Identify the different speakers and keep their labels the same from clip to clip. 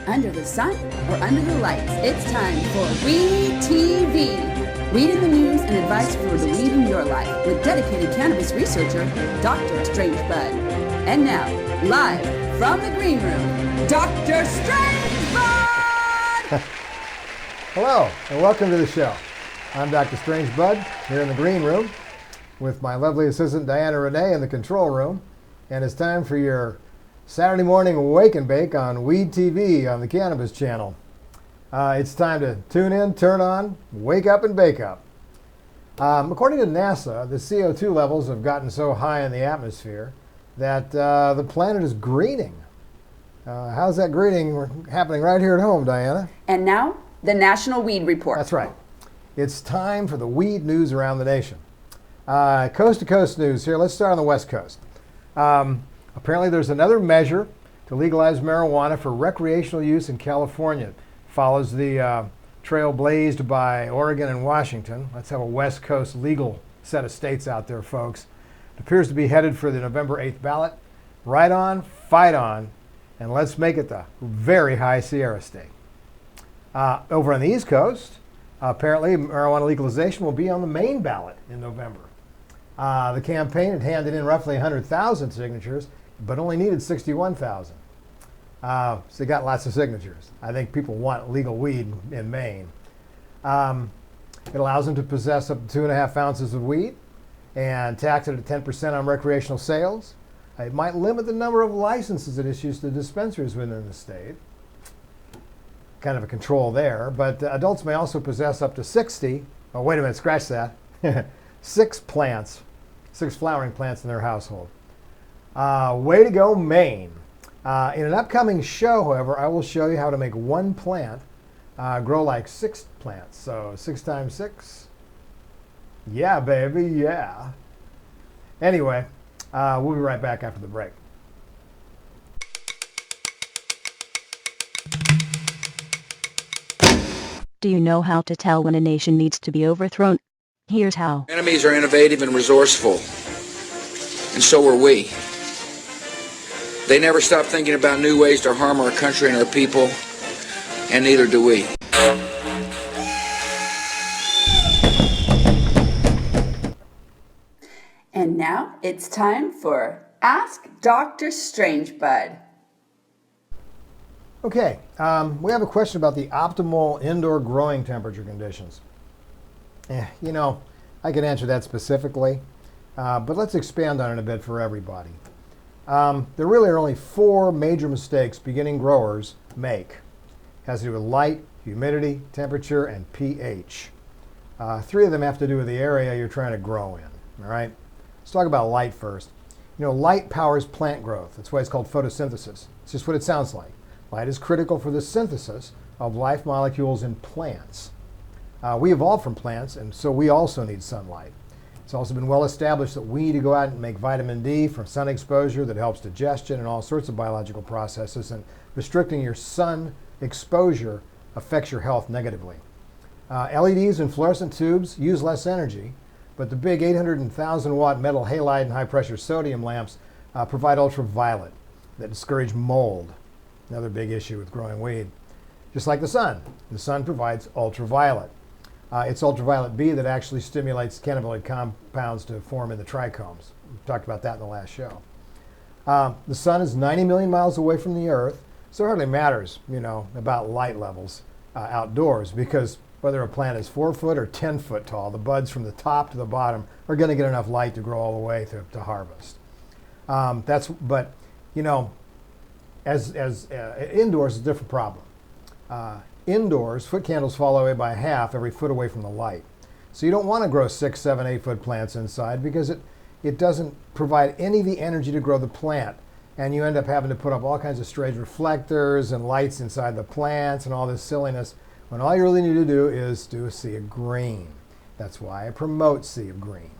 Speaker 1: Under the sun or under the lights, it's time for Weed TV. Weed in the news and advice for the weed in your life with dedicated cannabis researcher, Dr. Strange Bud. And now, live from the green room, Dr. Strange Bud!
Speaker 2: Hello, and welcome to the show. I'm Dr. Strange Bud here in the green room with my lovely assistant Diana Renee in the control room. And it's time for your Saturday morning wake and bake on Weed TV on the Cannabis Channel. It's time to tune in, turn on, wake up, and bake up. According to NASA, the CO2 levels have gotten so high in the atmosphere that the planet is greening. How's that greening happening right here at home, Diana?
Speaker 1: And now, the National Weed Report.
Speaker 2: That's right. It's time for the weed news around the nation. Coast to coast news here. Let's start on the West Coast. Apparently there's another measure to legalize marijuana for recreational use in California. Follows the trail blazed by Oregon and Washington. Let's have a West Coast legal set of states out there, folks. It appears to be headed for the November 8th ballot. Right on, fight on, and let's make it the very high Sierra state. Over on the East Coast, apparently marijuana legalization will be on the Maine ballot in November. The campaign had handed in roughly 100,000 signatures, but only needed 61,000. So they got lots of signatures. I think people want legal weed in Maine. It allows them to possess up to 2.5 ounces of weed and tax it at 10% on recreational sales. It might limit the number of licenses it issues to dispensaries within the state. Kind of a control there, but adults may also possess up to 60, oh wait a minute, scratch that, 6 flowering plants in their household. Way to go, Maine. In an upcoming show, however, I will show you how to make one plant grow like 6 plants. So 6 times 6? Yeah, baby, yeah. Anyway, we'll be right back after the break.
Speaker 3: Do you know how to tell when a nation needs to be overthrown? Here's how.
Speaker 4: Enemies are innovative and resourceful, and so are we. They never stop thinking about new ways to harm our country and our people, and neither do we.
Speaker 1: And now, it's time for Ask Dr. Strange Bud.
Speaker 2: Okay, we have a question about the optimal indoor growing temperature conditions. You know, I can answer that specifically, but let's expand on it a bit for everybody. There really are only 4 major mistakes beginning growers make. It has to do with light, humidity, temperature, and pH. 3 of them have to do with the area you're trying to grow in, all right? Let's talk about light first. You know, light powers plant growth. That's why it's called photosynthesis. It's just what it sounds like. Light is critical for the synthesis of life molecules in plants. We evolved from plants, and so we also need sunlight. It's also been well established that we need to go out and make vitamin D from sun exposure that helps digestion and all sorts of biological processes, and restricting your sun exposure affects your health negatively. LEDs and fluorescent tubes use less energy, but the big 800,000 watt metal halide and high pressure sodium lamps provide ultraviolet that discourage mold. Another big issue with growing weed. Just like the sun provides ultraviolet. It's ultraviolet B that actually stimulates cannabinoid compounds to form in the trichomes. We talked about that in the last show. The sun is 90 million miles away from the earth, so it hardly matters, you know, about light levels outdoors, because whether a plant is 4 foot or 10 foot tall, the buds from the top to the bottom are going to get enough light to grow all the way to harvest. But you know, as indoors is a different problem. Indoors, foot candles fall away by half every foot away from the light. So you don't want to grow 6, 7, 8 foot plants inside because it doesn't provide any of the energy to grow the plant. And you end up having to put up all kinds of strange reflectors and lights inside the plants and all this silliness, when all you really need to do is do a sea of green. That's why I promote sea of green.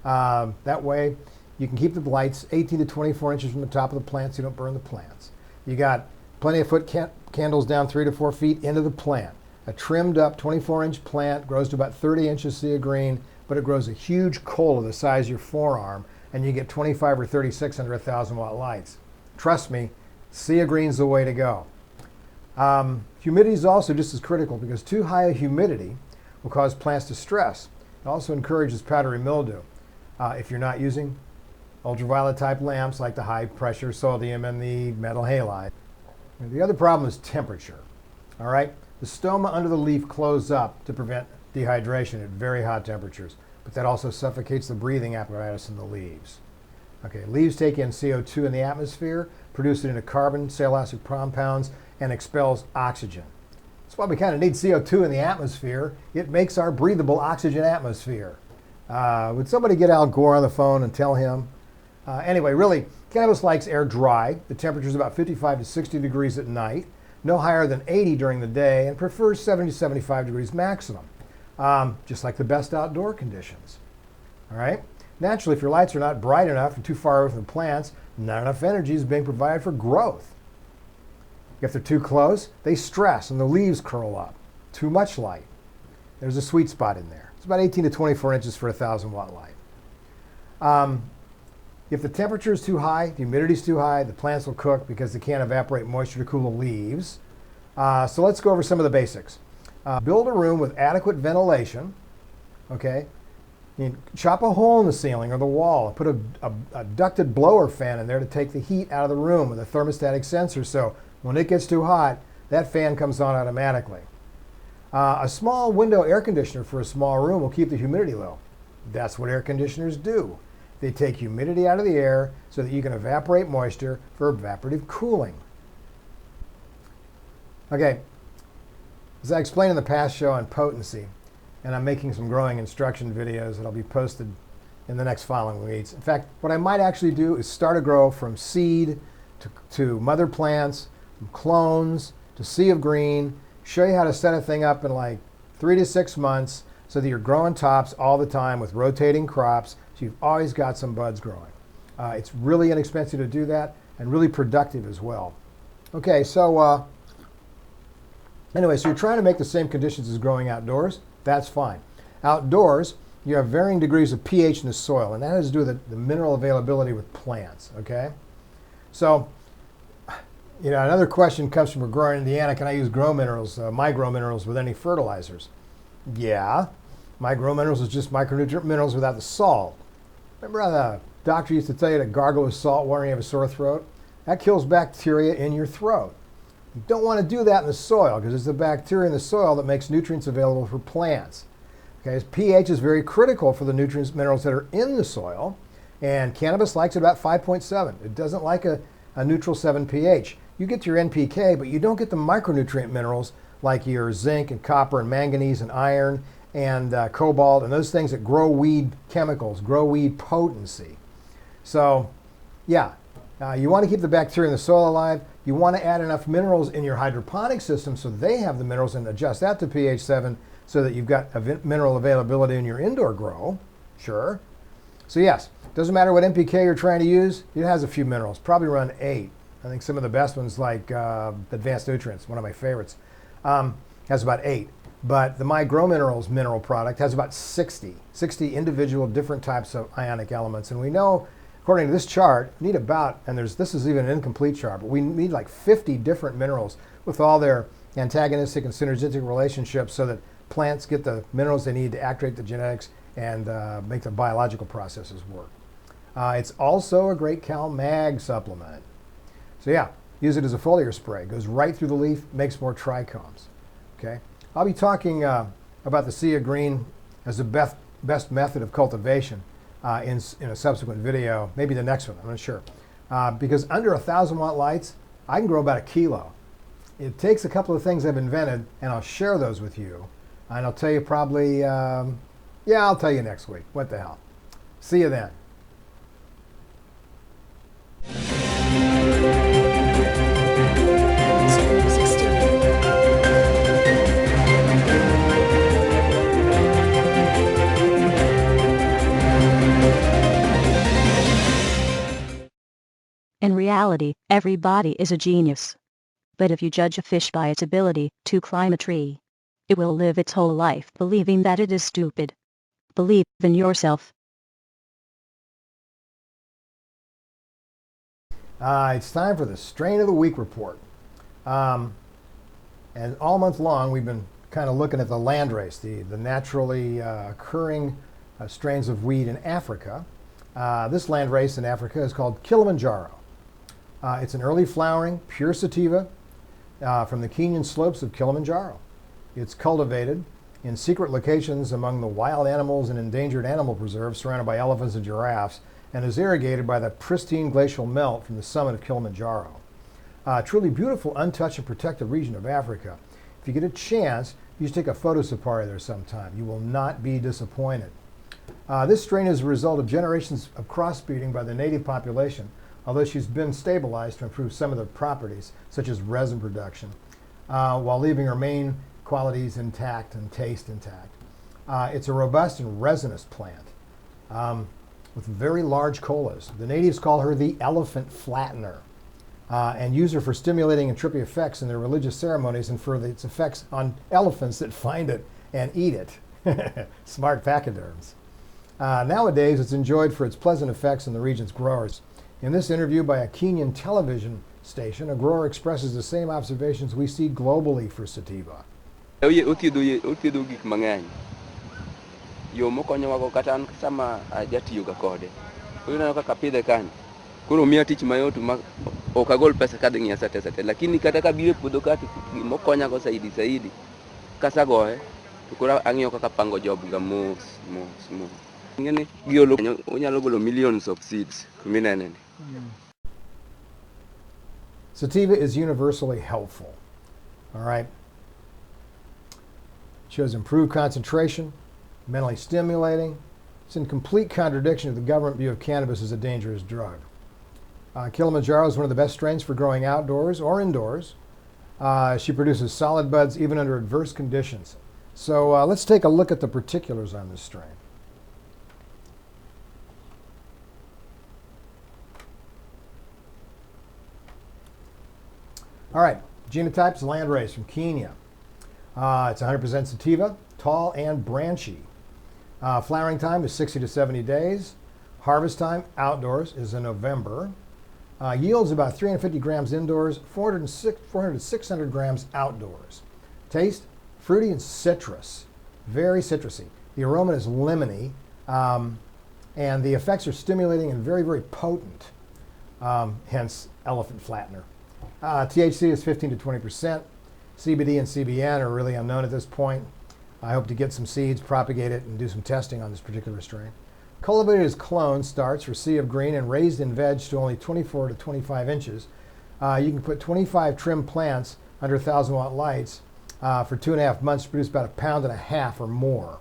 Speaker 2: That way you can keep the lights 18 to 24 inches from the top of the plant so you don't burn the plants. You got plenty of foot candles down 3 to 4 feet into the plant. A trimmed up 24-inch plant grows to about 30 inches sea of green, but it grows a huge cola the size of your forearm, and you get 25 or 36 under 1,000 watt lights. Trust me, sea of green's the way to go. Humidity is also just as critical because too high a humidity will cause plants to stress. It also encourages powdery mildew. If you're not using ultraviolet type lamps like the high pressure sodium and the metal halide. The other problem is temperature. All right, the stoma under the leaf closes up to prevent dehydration at very hot temperatures, but that also suffocates the breathing apparatus in the leaves. Okay, leaves take in CO2 in the atmosphere, produce it into carbon, cellulosic compounds, and expels oxygen. That's why we kind of need CO2 in the atmosphere. It makes our breathable oxygen atmosphere. Would somebody get Al Gore on the phone and tell him? Anyway, really, cannabis likes air dry. The temperature is about 55 to 60 degrees at night, no higher than 80 during the day, and prefers 70 to 75 degrees maximum, just like the best outdoor conditions. All right? Naturally, if your lights are not bright enough and too far away from the plants, not enough energy is being provided for growth. If they're too close, they stress and the leaves curl up. Too much light. There's a sweet spot in there. It's about 18 to 24 inches for a 1,000-watt light. If the temperature is too high, the humidity is too high, the plants will cook because they can't evaporate moisture to cool the leaves. So let's go over some of the basics. Build a room with adequate ventilation. Okay. You chop a hole in the ceiling or the wall and put a ducted blower fan in there to take the heat out of the room with a thermostatic sensor, so when it gets too hot, that fan comes on automatically. A small window air conditioner for a small room will keep the humidity low. That's what air conditioners do. They take humidity out of the air so that you can evaporate moisture for evaporative cooling. Okay, as I explained in the past show on potency, and I'm making some growing instruction videos that'll be posted in the next following weeks. In fact, what I might actually do is start a grow from seed to mother plants, from clones to sea of green, show you how to set a thing up in like 3 to 6 months so that you're growing tops all the time with rotating crops, so you've always got some buds growing. It's really inexpensive to do that and really productive as well. Okay, so anyway, so you're trying to make the same conditions as growing outdoors. That's fine. Outdoors, you have varying degrees of pH in the soil, and that has to do with the mineral availability with plants, okay? So, you know, another question comes from a grower in Indiana: can I use grow minerals, my grow minerals, with any fertilizers? Yeah, my grow minerals is just micronutrient minerals without the salt. Remember how the doctor used to tell you to gargle with salt water when you have a sore throat? That kills bacteria in your throat. You don't want to do that in the soil because it's the bacteria in the soil that makes nutrients available for plants. Okay, pH is very critical for the nutrients, minerals that are in the soil, and cannabis likes it about 5.7. It doesn't like a neutral 7 pH. You get your NPK, but you don't get the micronutrient minerals like your zinc and copper and manganese and iron and cobalt and those things that grow weed chemicals, grow weed potency. So, yeah, you want to keep the bacteria in the soil alive. You want to add enough minerals in your hydroponic system so they have the minerals and adjust that to pH 7 so that you've got a mineral availability in your indoor grow. Sure. So yes, doesn't matter what NPK you're trying to use, it has a few minerals, probably around 8. I think some of the best ones like Advanced Nutrients, one of my favorites, has about 8. But the My Grow Minerals mineral product has about 60 individual different types of ionic elements. And we know, according to this chart, need about, and this is even an incomplete chart, but we need like 50 different minerals with all their antagonistic and synergistic relationships so that plants get the minerals they need to activate the genetics and make the biological processes work. It's also a great CalMag supplement. So yeah, use it as a foliar spray. Goes right through the leaf, makes more trichomes. Okay, I'll be talking about the sea of green as the best method of cultivation in a subsequent video, maybe the next one, I'm not sure. Because under 1,000-watt lights, I can grow about 1 kilo. It takes a couple of things I've invented, and I'll share those with you. And I'll tell you probably, yeah, I'll tell you next week. What the hell. See you then.
Speaker 3: In reality, everybody is a genius. But if you judge a fish by its ability to climb a tree, it will live its whole life believing that it is stupid. Believe in yourself.
Speaker 2: It's time for the Strain of the Week report. And all month long, we've been kind of looking at the landrace, the naturally occurring strains of weed in Africa. This landrace in Africa is called Kilimanjaro. It's an early flowering, pure sativa from the Kenyan slopes of Kilimanjaro. It's cultivated in secret locations among the wild animals and endangered animal preserves surrounded by elephants and giraffes, and is irrigated by the pristine glacial melt from the summit of Kilimanjaro. Truly beautiful, untouched, and protected region of Africa. If you get a chance, you should take a photo safari there sometime. You will not be disappointed. This strain is a result of generations of crossbreeding by the native population, although she's been stabilized to improve some of the properties, such as resin production, while leaving her main qualities intact and taste intact. It's a robust and resinous plant with very large colas. The natives call her the elephant flattener and use her for stimulating and trippy effects in their religious ceremonies and for its effects on elephants that find it and eat it. Smart pachyderms. Nowadays, it's enjoyed for its pleasant effects on the region's growers. In this interview by a Kenyan television station, a grower expresses the same observations we see globally for sativa.
Speaker 5: Othiedho gik mang'eny. Yo mokonyowago kata an sama ajatiyoga kode. Koro ineno kaka apidhe kanyo. Koro miya tich mayot ma ok agol pesa kadhi ng'iya sate sate. Lakini kata kabiro e puodho ka mokonyago saidi kasagoye to koro ang'iyo kaka pango job ga mos. Ng'eni giolo onyalo golo millions of seeds kumineneni.
Speaker 2: Sativa is universally helpful. All right. Shows improved concentration, mentally stimulating. It's in complete contradiction to the government view of cannabis as a dangerous drug. Kilimanjaro is one of the best strains for growing outdoors or indoors. She produces solid buds even under adverse conditions. So let's take a look at the particulars on this strain. All right, genotypes, landrace from Kenya. It's 100% sativa, tall and branchy. Flowering time is 60 to 70 days. Harvest time outdoors is in November. Yields about 350 grams indoors, 400 to 600 grams outdoors. Taste, fruity and citrus, very citrusy. The aroma is lemony, and the effects are stimulating and very, very potent, hence elephant flattener. THC is 15 to 20%. CBD and CBN are really unknown at this point. I hope to get some seeds, propagate it, and do some testing on this particular strain. Cultivated as clone starts for Sea of Green and raised in veg to only 24 to 25 inches. You can put 25 trim plants under 1,000-watt lights for 2.5 months to produce about 1.5 pounds or more.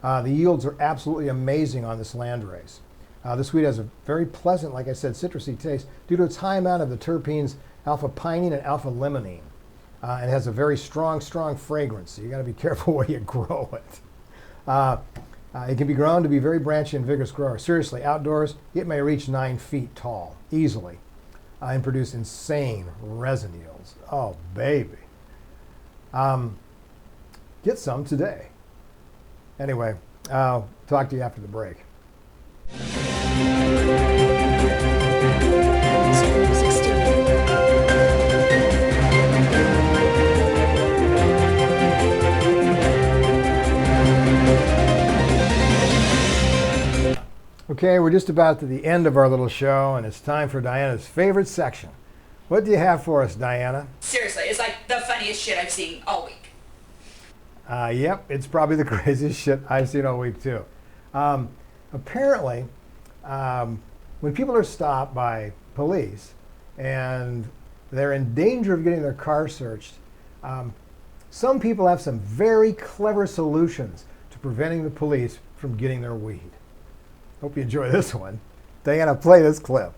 Speaker 2: The yields are absolutely amazing on this landrace. This weed has a very pleasant, like I said, citrusy taste due to its high amount of the terpenes alpha-pinene and alpha-limonene. It has a very strong fragrance, so you got to be careful where you grow it. It can be grown to be very branchy and vigorous grower. Seriously, outdoors, it may reach 9 feet tall easily and produce insane resin yields. Oh, baby. Get some today. Anyway, I'll talk to you after the break. Okay, we're just about to the end of our little show, and it's time for Diana's favorite section. What do you have for us, Diana?
Speaker 6: Seriously, it's like the funniest shit I've seen all week.
Speaker 2: Yep, it's probably the craziest shit I've seen all week, too. Apparently, when people are stopped by police and they're in danger of getting their car searched, some people have some very clever solutions to preventing the police from getting their weed. Hope you enjoy this one. Diana, play this clip.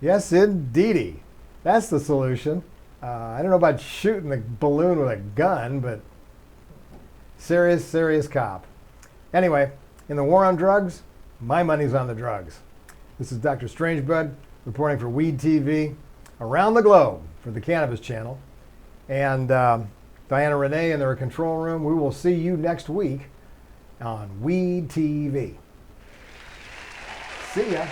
Speaker 2: Yes, indeedy. That's the solution. I don't know about shooting the balloon with a gun, but serious, serious cop. Anyway, in the war on drugs, my money's on the drugs. This is Dr. Strangebud reporting for Weed TV around the globe for the Cannabis Channel. And Diana Renee in their control room. We will see you next week on Weed TV. See ya.